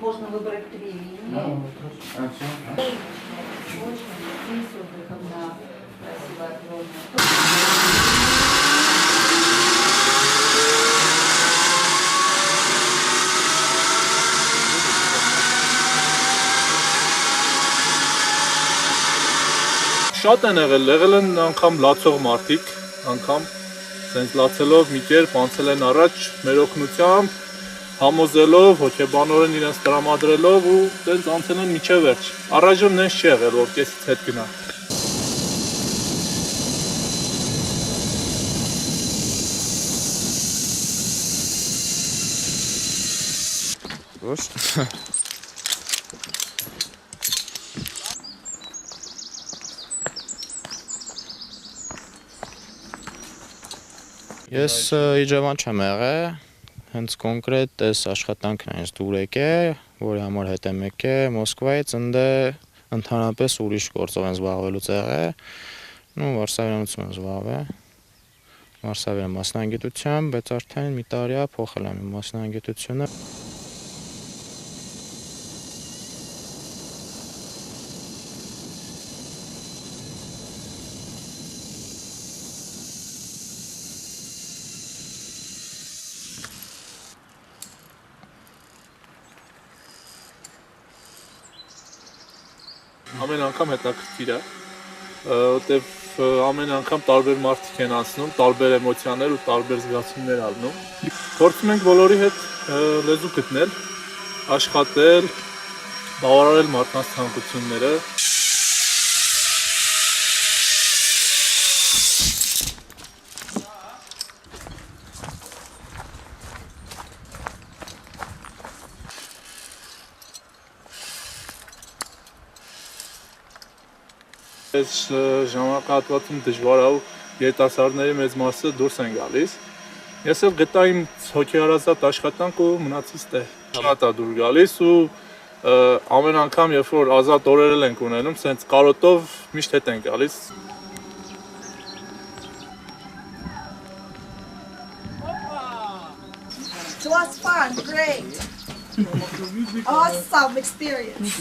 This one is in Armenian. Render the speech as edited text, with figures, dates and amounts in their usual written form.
Можно выбрать 3 линии. И с отдыхом на красивое огромное. Շատ են եղել են անգամ լացող մարդիկ, անգամ sense լացելով մի կերպ անցել են առաջ մեր օգնությամբ, համոզելով, հոգեբանորեն իրենց տրամադրելով ու sense անցել են միջև վերջ։ Առայժմ նենց չի եղել, որ կեսից հետ գնա։ Ոչ։ Ես Իջևան չեմ եղել, հենց կոնկրետ այս աշխատանքն է ինձ դուր եկել, որի համար հետ եմ եկել Մոսկվայից, ընդ ընդհանրապես ուրիշ գործով եմ զբաղվելուց եղել, վարսավյանությամբ եմ զբաղվել, վարսավյան մասնագիտությամբ, բայց արդեն մի տարի է փոխել եմ իմ մասնագիտությունը։ Ամեն անգամ հետաքրքիր է, որտեվ ամեն անգամ տարբեր մարդիկ են անցնում, տարբեր էմոցիաներ ու տարբեր զգացումներ առնում։ Փորձում ենք բոլորի հետ լեզու գտնել, աշխատել, բավարարել մարդկանց ցանկությունները։ Այս ժամանակահատվածում դժվար է ու երիտասարդների մեծ մասը դուրս են գալիս։ Ես էլ գտա իմ հոգեհարազատ աշխատանք ու մնացի ստե։ Շատ է դուր գալիս ու ամեն անգամ երբ որ ազատ օրեր ենք ունենում, սենց կարոտով միշտ հետ են գալիս։ It was fun, great. Awesome experience.